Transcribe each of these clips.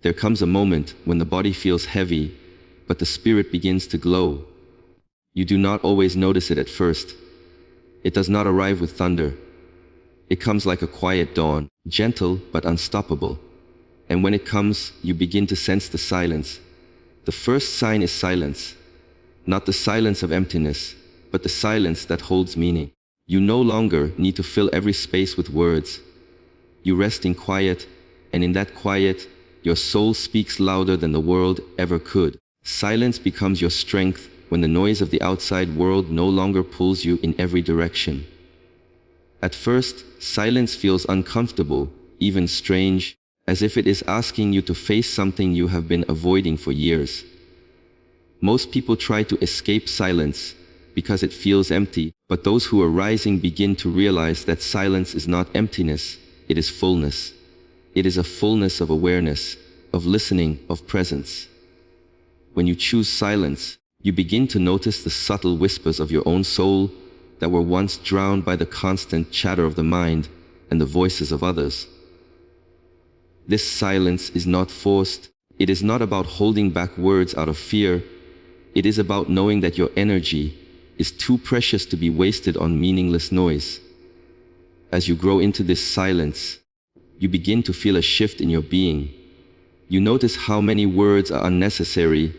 There comes a moment when the body feels heavy, but the spirit begins to glow. You do not always notice it at first. It does not arrive with thunder. It comes like a quiet dawn, gentle but unstoppable. And when it comes, you begin to sense the silence. The first sign is silence. Not the silence of emptiness, but the silence that holds meaning. You no longer need to fill every space with words. You rest in quiet, and in that quiet, your soul speaks louder than the world ever could. Silence becomes your strength when the noise of the outside world no longer pulls you in every direction. At first, silence feels uncomfortable, even strange, as if it is asking you to face something you have been avoiding for years. Most people try to escape silence because it feels empty, but those who are rising begin to realize that silence is not emptiness, it is fullness. It is a fullness of awareness, of listening, of presence. When you choose silence, you begin to notice the subtle whispers of your own soul that were once drowned by the constant chatter of the mind and the voices of others. This silence is not forced. It is not about holding back words out of fear. It is about knowing that your energy is too precious to be wasted on meaningless noise. As you grow into this silence, you begin to feel a shift in your being. You notice how many words are unnecessary,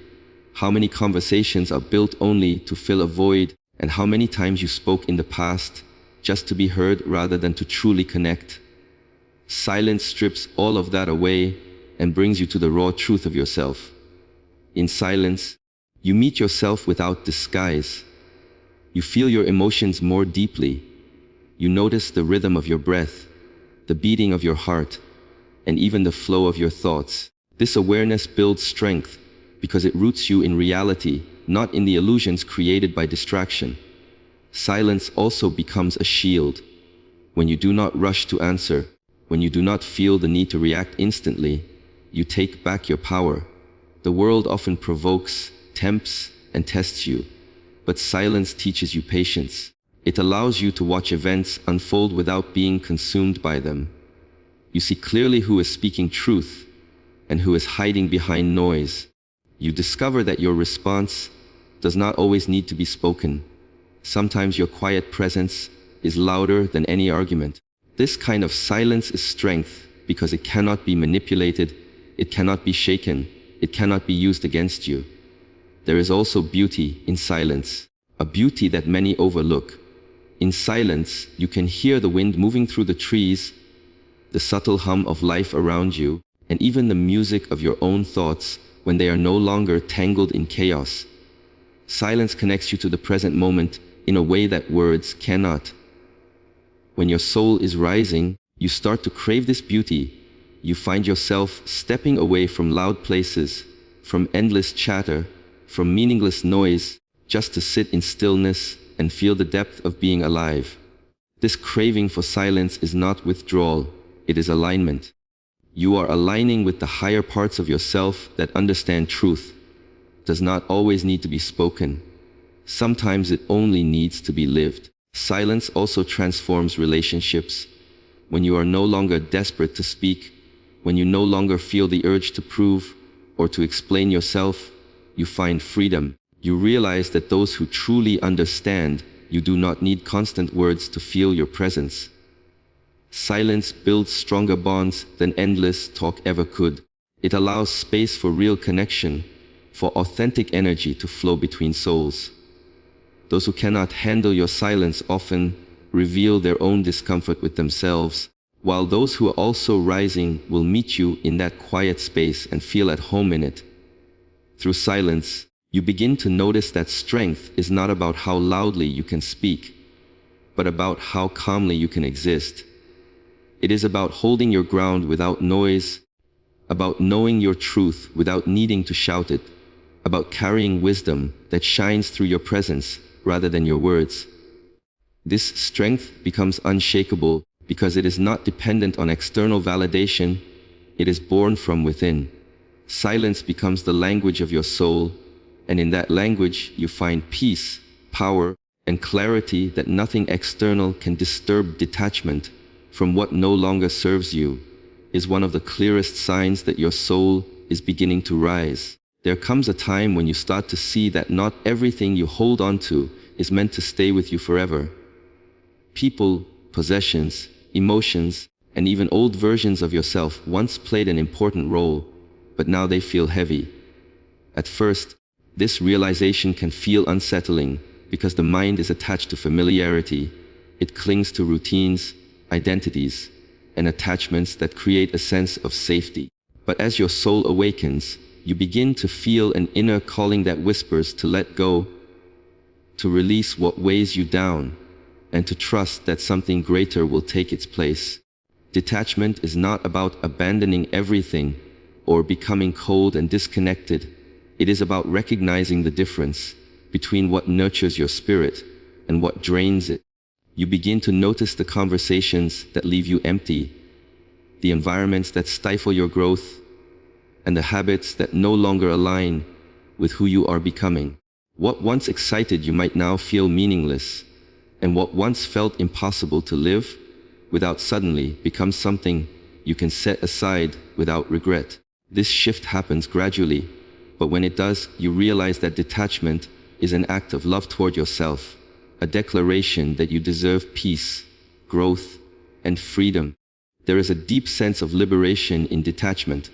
how many conversations are built only to fill a void, and how many times you spoke in the past just to be heard rather than to truly connect. Silence strips all of that away and brings you to the raw truth of yourself. In silence, you meet yourself without disguise. You feel your emotions more deeply. You notice the rhythm of your breath, the beating of your heart, and even the flow of your thoughts. This awareness builds strength because it roots you in reality, not in the illusions created by distraction. Silence also becomes a shield. When you do not rush to answer, when you do not feel the need to react instantly, you take back your power. The world often provokes, tempts, and tests you, but silence teaches you patience. It allows you to watch events unfold without being consumed by them. You see clearly who is speaking truth and who is hiding behind noise. You discover that your response does not always need to be spoken. Sometimes your quiet presence is louder than any argument. This kind of silence is strength because it cannot be manipulated, it cannot be shaken, it cannot be used against you. There is also beauty in silence, a beauty that many overlook. In silence, you can hear the wind moving through the trees, the subtle hum of life around you, and even the music of your own thoughts when they are no longer tangled in chaos. Silence connects you to the present moment in a way that words cannot. When your soul is rising, you start to crave this beauty. You find yourself stepping away from loud places, from endless chatter, from meaningless noise, just to sit in stillness and feel the depth of being alive. This craving for silence is not withdrawal, it is alignment. You are aligning with the higher parts of yourself that understand truth. It does not always need to be spoken. Sometimes it only needs to be lived. Silence also transforms relationships. When you are no longer desperate to speak, when you no longer feel the urge to prove or to explain yourself, you find freedom. You realize that those who truly understand you do not need constant words to feel your presence. Silence builds stronger bonds than endless talk ever could. It allows space for real connection, for authentic energy to flow between souls. Those who cannot handle your silence often reveal their own discomfort with themselves, while those who are also rising will meet you in that quiet space and feel at home in it. Through silence, you begin to notice that strength is not about how loudly you can speak, but about how calmly you can exist. It is about holding your ground without noise, about knowing your truth without needing to shout it, about carrying wisdom that shines through your presence rather than your words. This strength becomes unshakable because it is not dependent on external validation, it is born from within. Silence becomes the language of your soul, and in that language you find peace, power, and clarity that nothing external can disturb. Detachment from what no longer serves you is one of the clearest signs that your soul is beginning to rise. There comes a time when you start to see that not everything you hold on to is meant to stay with you forever. People, possessions, emotions, and even old versions of yourself once played an important role, but now they feel heavy. At first, this realization can feel unsettling because the mind is attached to familiarity. It clings to routines, identities, and attachments that create a sense of safety. But as your soul awakens, you begin to feel an inner calling that whispers to let go, to release what weighs you down, and to trust that something greater will take its place. Detachment is not about abandoning everything or becoming cold and disconnected. It is about recognizing the difference between what nurtures your spirit and what drains it. You begin to notice the conversations that leave you empty, the environments that stifle your growth, and the habits that no longer align with who you are becoming. What once excited you might now feel meaningless, and what once felt impossible to live without suddenly become something you can set aside without regret. This shift happens gradually, but when it does, you realize that detachment is an act of love toward yourself, a declaration that you deserve peace, growth, and freedom. There is a deep sense of liberation in detachment.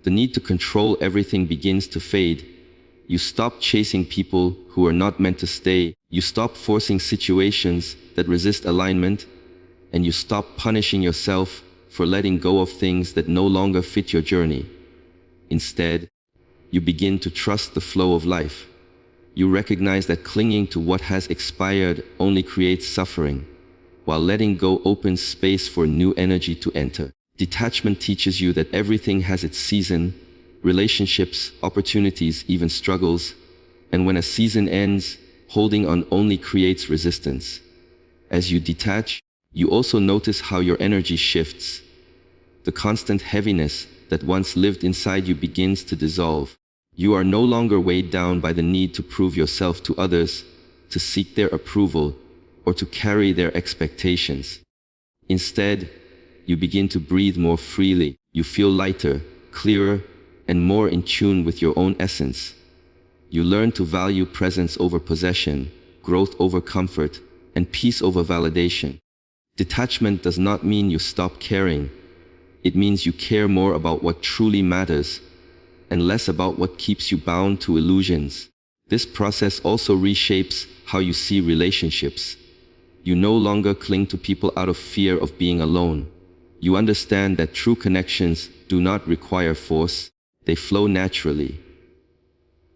The need to control everything begins to fade. You stop chasing people who are not meant to stay. You stop forcing situations that resist alignment, and you stop punishing yourself for letting go of things that no longer fit your journey. Instead, you begin to trust the flow of life. You recognize that clinging to what has expired only creates suffering, while letting go opens space for new energy to enter. Detachment teaches you that everything has its season, relationships, opportunities, even struggles, and when a season ends, holding on only creates resistance. As you detach, you also notice how your energy shifts. The constant heaviness that once lived inside you begins to dissolve. You are no longer weighed down by the need to prove yourself to others, to seek their approval, or to carry their expectations. Instead, you begin to breathe more freely. You feel lighter, clearer, and more in tune with your own essence. You learn to value presence over possession, growth over comfort, and peace over validation. Detachment does not mean you stop caring. It means you care more about what truly matters and less about what keeps you bound to illusions. This process also reshapes how you see relationships. You no longer cling to people out of fear of being alone. You understand that true connections do not require force, they flow naturally.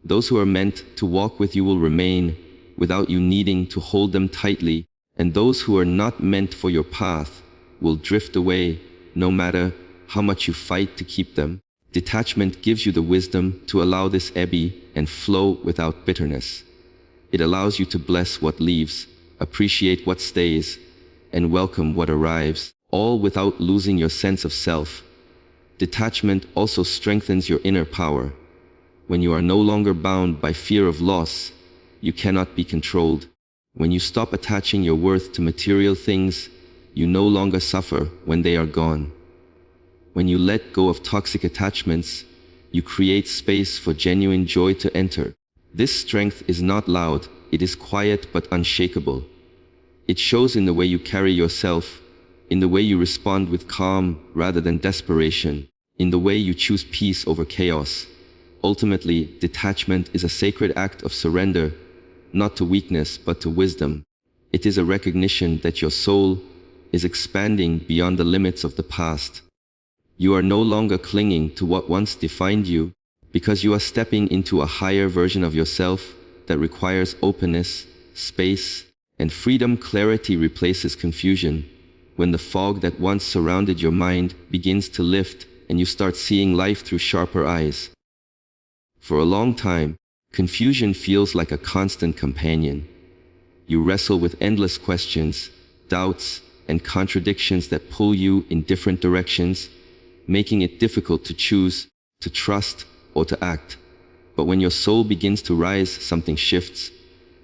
Those who are meant to walk with you will remain without you needing to hold them tightly, and those who are not meant for your path will drift away no matter how much you fight to keep them. Detachment gives you the wisdom to allow this ebb and flow without bitterness. It allows you to bless what leaves, appreciate what stays, and welcome what arrives, all without losing your sense of self. Detachment also strengthens your inner power. When you are no longer bound by fear of loss, you cannot be controlled. When you stop attaching your worth to material things, you no longer suffer when they are gone. When you let go of toxic attachments, you create space for genuine joy to enter. This strength is not loud, it is quiet but unshakable. It shows in the way you carry yourself, in the way you respond with calm rather than desperation, in the way you choose peace over chaos. Ultimately, detachment is a sacred act of surrender, not to weakness but to wisdom. It is a recognition that your soul is expanding beyond the limits of the past. You are no longer clinging to what once defined you, because you are stepping into a higher version of yourself that requires openness, space, and freedom. Clarity replaces confusion. When the fog that once surrounded your mind begins to lift and you start seeing life through sharper eyes. For a long time, confusion feels like a constant companion. You wrestle with endless questions, doubts, and contradictions that pull you in different directions, making it difficult to choose, to trust, or to act. But when your soul begins to rise, something shifts.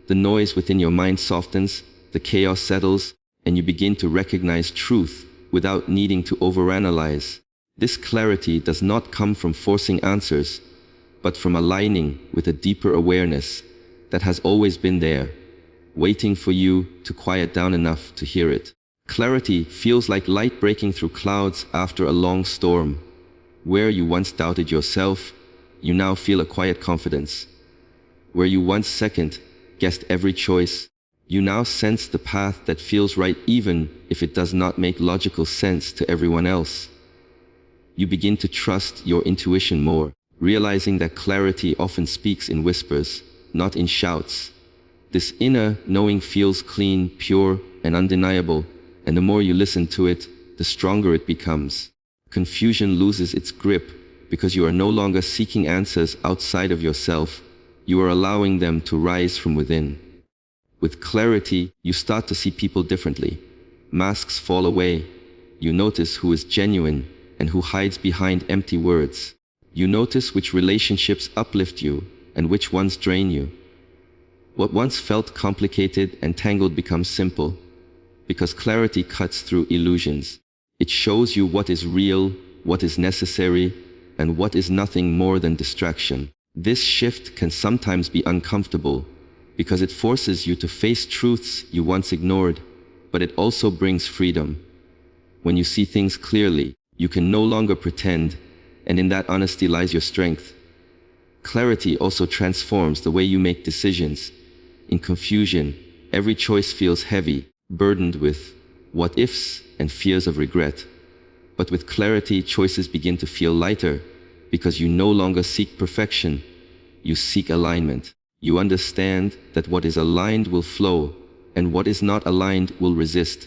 The noise within your mind softens, the chaos settles, and you begin to recognize truth without needing to overanalyze. This clarity does not come from forcing answers, but from aligning with a deeper awareness that has always been there, waiting for you to quiet down enough to hear it. Clarity feels like light breaking through clouds after a long storm. Where you once doubted yourself, you now feel a quiet confidence. Where you once second-guessed every choice, you now sense the path that feels right even if it does not make logical sense to everyone else. You begin to trust your intuition more, realizing that clarity often speaks in whispers, not in shouts. This inner knowing feels clean, pure, and undeniable, and the more you listen to it, the stronger it becomes. Confusion loses its grip because you are no longer seeking answers outside of yourself. You are allowing them to rise from within. With clarity, you start to see people differently. Masks fall away. You notice who is genuine and who hides behind empty words. You notice which relationships uplift you and which ones drain you. What once felt complicated and tangled becomes simple, because clarity cuts through illusions. It shows you what is real, what is necessary, and what is nothing more than distraction. This shift can sometimes be uncomfortable, because it forces you to face truths you once ignored, but it also brings freedom. When you see things clearly, you can no longer pretend, and in that honesty lies your strength. Clarity also transforms the way you make decisions. In confusion, every choice feels heavy, burdened with what-ifs and fears of regret. But with clarity, choices begin to feel lighter, because you no longer seek perfection, you seek alignment. You understand that what is aligned will flow, and what is not aligned will resist.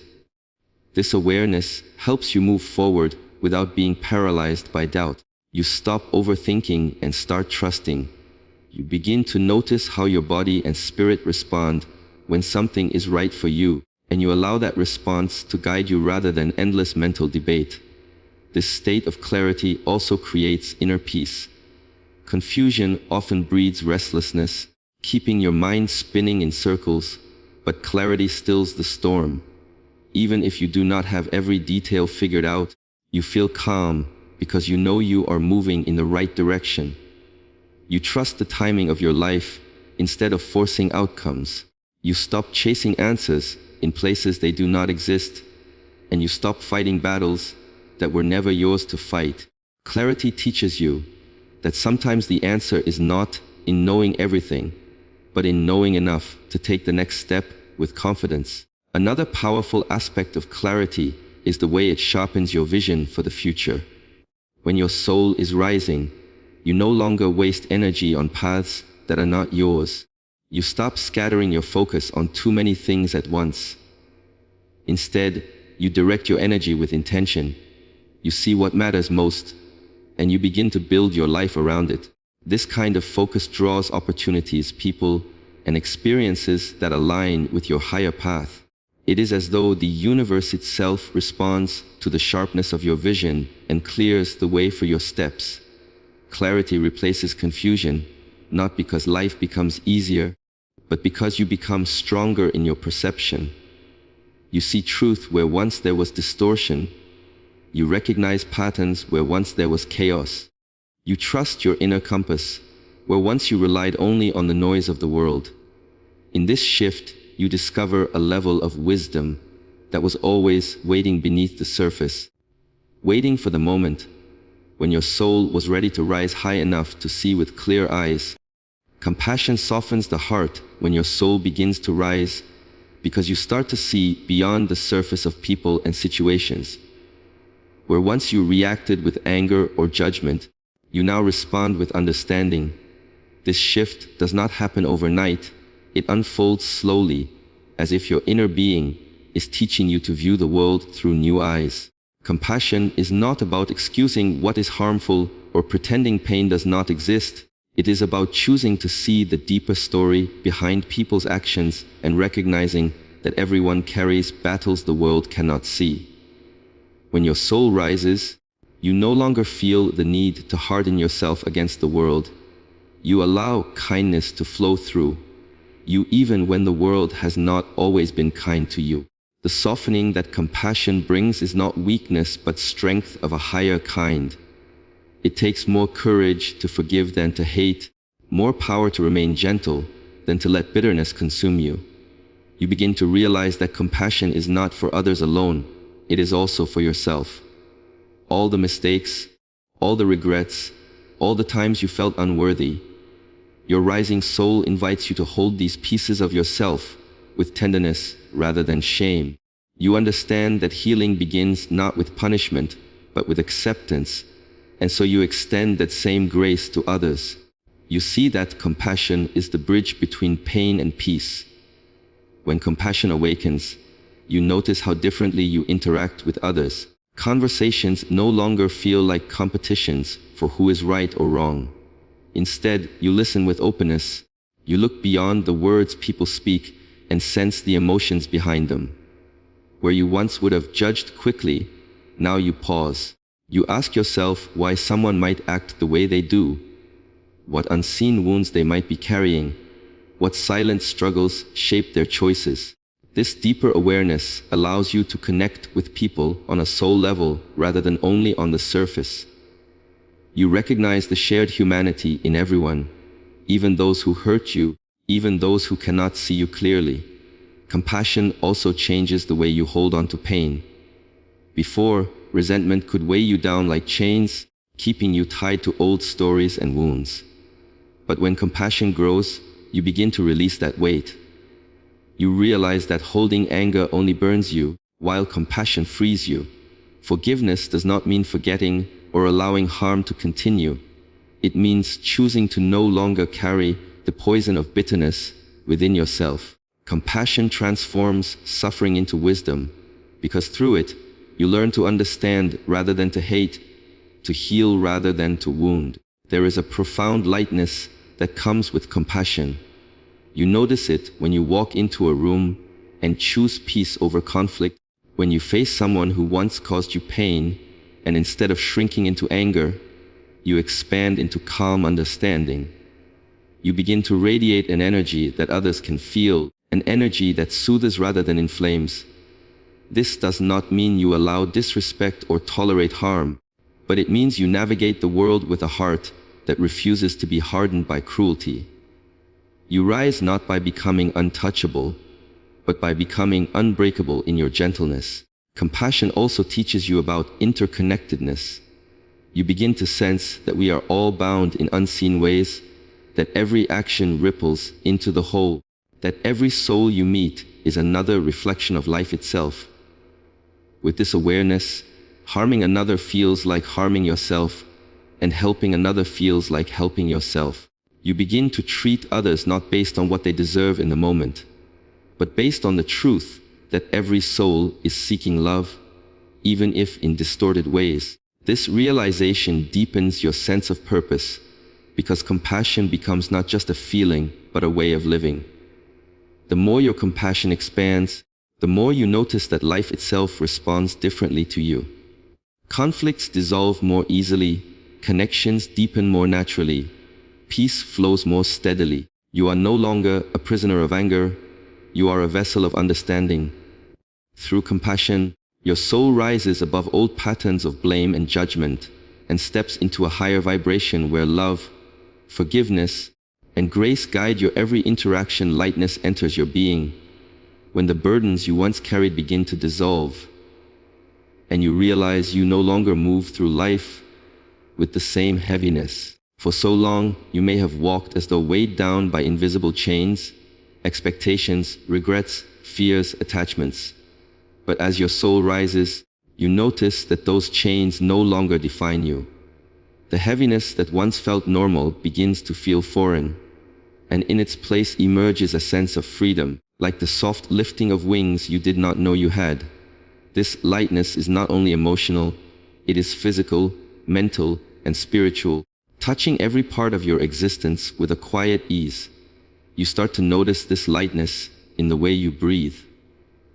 This awareness helps you move forward without being paralyzed by doubt. You stop overthinking and start trusting. You begin to notice how your body and spirit respond when something is right for you, and you allow that response to guide you rather than endless mental debate. This state of clarity also creates inner peace. Confusion often breeds restlessness, keeping your mind spinning in circles, but clarity stills the storm. Even if you do not have every detail figured out, you feel calm because you know you are moving in the right direction. You trust the timing of your life instead of forcing outcomes. You stop chasing answers in places they do not exist, and you stop fighting battles that were never yours to fight. Clarity teaches you that sometimes the answer is not in knowing everything, but in knowing enough to take the next step with confidence. Another powerful aspect of clarity is the way it sharpens your vision for the future. When your soul is rising, you no longer waste energy on paths that are not yours. You stop scattering your focus on too many things at once. Instead, you direct your energy with intention. You see what matters most, and you begin to build your life around it. This kind of focus draws opportunities, people, and experiences that align with your higher path. It is as though the universe itself responds to the sharpness of your vision and clears the way for your steps. Clarity replaces confusion, not because life becomes easier, but because you become stronger in your perception. You see truth where once there was distortion. You recognize patterns where once there was chaos. You trust your inner compass, where once you relied only on the noise of the world. In this shift, you discover a level of wisdom that was always waiting beneath the surface, waiting for the moment when your soul was ready to rise high enough to see with clear eyes. Compassion softens the heart when your soul begins to rise, because you start to see beyond the surface of people and situations. Where once you reacted with anger or judgment, you now respond with understanding. This shift does not happen overnight. It unfolds slowly, as if your inner being is teaching you to view the world through new eyes. Compassion is not about excusing what is harmful or pretending pain does not exist. It is about choosing to see the deeper story behind people's actions and recognizing that everyone carries battles the world cannot see. When your soul rises, you no longer feel the need to harden yourself against the world. You allow kindness to flow through you even when the world has not always been kind to you. The softening that compassion brings is not weakness but strength of a higher kind. It takes more courage to forgive than to hate, more power to remain gentle than to let bitterness consume you. You begin to realize that compassion is not for others alone, it is also for yourself. All the mistakes, all the regrets, all the times you felt unworthy, your rising soul invites you to hold these pieces of yourself with tenderness rather than shame. You understand that healing begins not with punishment, but with acceptance, and so you extend that same grace to others. You see that compassion is the bridge between pain and peace. When compassion awakens, you notice how differently you interact with others. Conversations no longer feel like competitions for who is right or wrong. Instead, you listen with openness. You look beyond the words people speak and sense the emotions behind them. Where you once would have judged quickly, now you pause. You ask yourself why someone might act the way they do, what unseen wounds they might be carrying, what silent struggles shape their choices. This deeper awareness allows you to connect with people on a soul level rather than only on the surface. You recognize the shared humanity in everyone, even those who hurt you, even those who cannot see you clearly. Compassion also changes the way you hold on to pain. Before, resentment could weigh you down like chains, keeping you tied to old stories and wounds. But when compassion grows, you begin to release that weight. You realize that holding anger only burns you, while compassion frees you. Forgiveness does not mean forgetting or allowing harm to continue. It means choosing to no longer carry the poison of bitterness within yourself. Compassion transforms suffering into wisdom, because through it, you learn to understand rather than to hate, to heal rather than to wound. There is a profound lightness that comes with compassion. You notice it when you walk into a room and choose peace over conflict, when you face someone who once caused you pain, and instead of shrinking into anger, you expand into calm understanding. You begin to radiate an energy that others can feel, an energy that soothes rather than inflames. This does not mean you allow disrespect or tolerate harm, but it means you navigate the world with a heart that refuses to be hardened by cruelty. You rise not by becoming untouchable, but by becoming unbreakable in your gentleness. Compassion also teaches you about interconnectedness. You begin to sense that we are all bound in unseen ways, that every action ripples into the whole, that every soul you meet is another reflection of life itself. With this awareness, harming another feels like harming yourself, and helping another feels like helping yourself. You begin to treat others not based on what they deserve in the moment, but based on the truth that every soul is seeking love, even if in distorted ways. This realization deepens your sense of purpose, because compassion becomes not just a feeling, but a way of living. The more your compassion expands, the more you notice that life itself responds differently to you. Conflicts dissolve more easily, connections deepen more naturally, peace flows more steadily. You are no longer a prisoner of anger, you are a vessel of understanding. Through compassion, your soul rises above old patterns of blame and judgment, and steps into a higher vibration where love, forgiveness, and grace guide your every interaction. Lightness enters your being, when the burdens you once carried begin to dissolve, and you realize you no longer move through life with the same heaviness. For so long, you may have walked as though weighed down by invisible chains, expectations, regrets, fears, attachments. But as your soul rises, you notice that those chains no longer define you. The heaviness that once felt normal begins to feel foreign, and in its place emerges a sense of freedom, like the soft lifting of wings you did not know you had. This lightness is not only emotional, it is physical, mental, and spiritual, touching every part of your existence with a quiet ease. You start to notice this lightness in the way you breathe.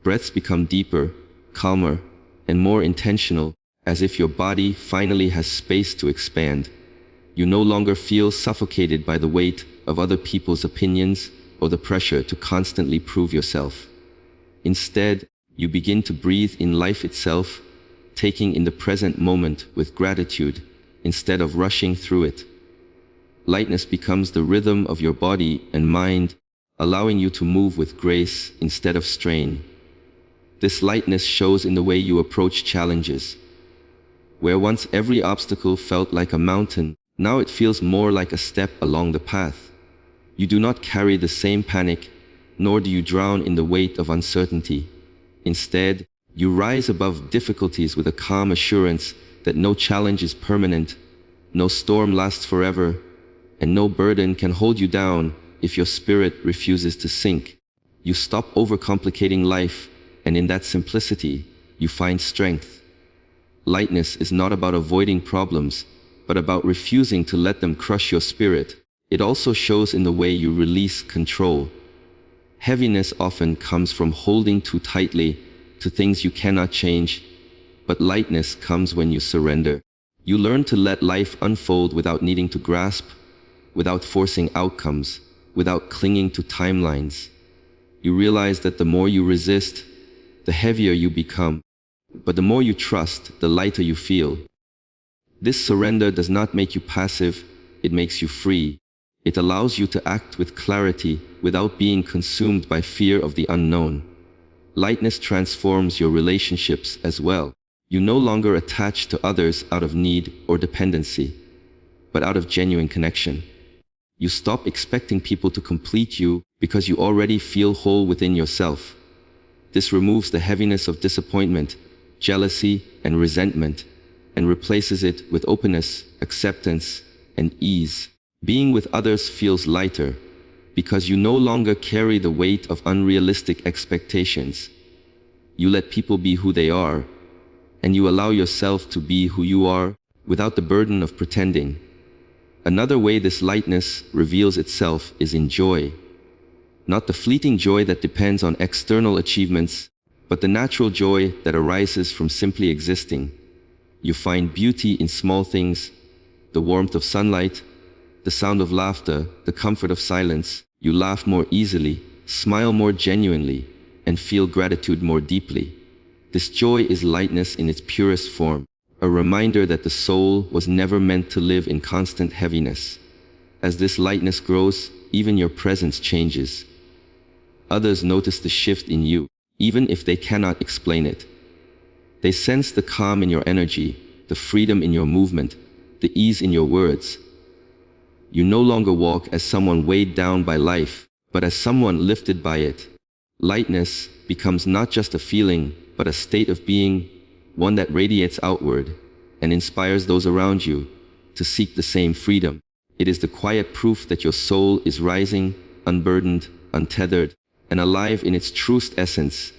Breaths become deeper, calmer, and more intentional, as if your body finally has space to expand. You no longer feel suffocated by the weight of other people's opinions or the pressure to constantly prove yourself. Instead, You begin to breathe in life itself, taking in the present moment with gratitude instead of rushing through it. Lightness becomes the rhythm of your body and mind, allowing you to move with grace instead of strain. This lightness shows in the way you approach challenges. Where once every obstacle felt like a mountain, now it feels more like a step along the path. You do not carry the same panic, nor do you drown in the weight of uncertainty. Instead, you rise above difficulties with a calm assurance that no challenge is permanent, no storm lasts forever, and no burden can hold you down if your spirit refuses to sink. You stop overcomplicating life, and in that simplicity, you find strength. Lightness is not about avoiding problems, but about refusing to let them crush your spirit. It also shows in the way you release control. Heaviness often comes from holding too tightly to things you cannot change, but lightness comes when you surrender. You learn to let life unfold without needing to grasp, without forcing outcomes, without clinging to timelines. You realize that the more you resist, the heavier you become, but the more you trust, the lighter you feel. This surrender does not make you passive, it makes you free. It allows you to act with clarity without being consumed by fear of the unknown. Lightness transforms your relationships as well. You no longer attach to others out of need or dependency, but out of genuine connection. You stop expecting people to complete you because you already feel whole within yourself. This removes the heaviness of disappointment, jealousy, and resentment, and replaces it with openness, acceptance, and ease. Being with others feels lighter because you no longer carry the weight of unrealistic expectations. You let people be who they are, and you allow yourself to be who you are without the burden of pretending. Another way this lightness reveals itself is in joy. Not the fleeting joy that depends on external achievements, but the natural joy that arises from simply existing. You find beauty in small things, the warmth of sunlight, the sound of laughter, the comfort of silence. You laugh more easily, smile more genuinely, and feel gratitude more deeply. This joy is lightness in its purest form, a reminder that the soul was never meant to live in constant heaviness. As this lightness grows, even your presence changes. Others notice the shift in you, even if they cannot explain it. They sense the calm in your energy, the freedom in your movement, the ease in your words. You no longer walk as someone weighed down by life, but as someone lifted by it. Lightness becomes not just a feeling, but a state of being, one that radiates outward and inspires those around you to seek the same freedom. It is the quiet proof that your soul is rising, unburdened, untethered, and alive in its truest essence.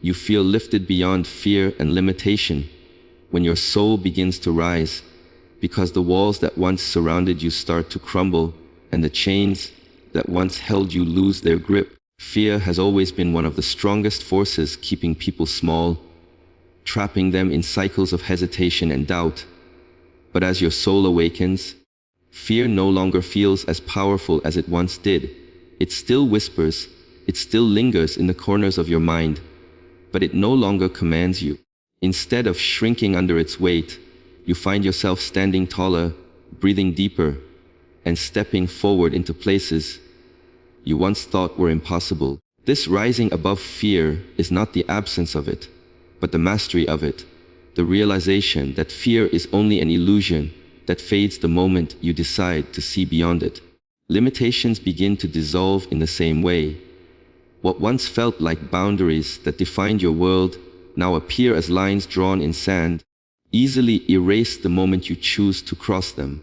You feel lifted beyond fear and limitation when your soul begins to rise, because the walls that once surrounded you start to crumble, and the chains that once held you lose their grip. Fear has always been one of the strongest forces keeping people small, trapping them in cycles of hesitation and doubt. But as your soul awakens, fear no longer feels as powerful as it once did. It still whispers, it still lingers in the corners of your mind, but it no longer commands you. Instead of shrinking under its weight, you find yourself standing taller, breathing deeper, and stepping forward into places you once thought were impossible. This rising above fear is not the absence of it, but the mastery of it, the realization that fear is only an illusion that fades the moment you decide to see beyond it. Limitations begin to dissolve in the same way. What once felt like boundaries that defined your world now appear as lines drawn in sand, easily erased the moment you choose to cross them.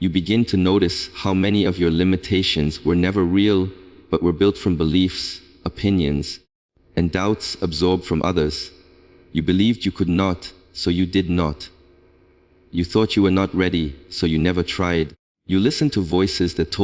You begin to notice how many of your limitations were never real, but were built from beliefs, opinions, and doubts absorbed from others. You believed you could not, so you did not. You thought you were not ready, so you never tried. You listened to voices that told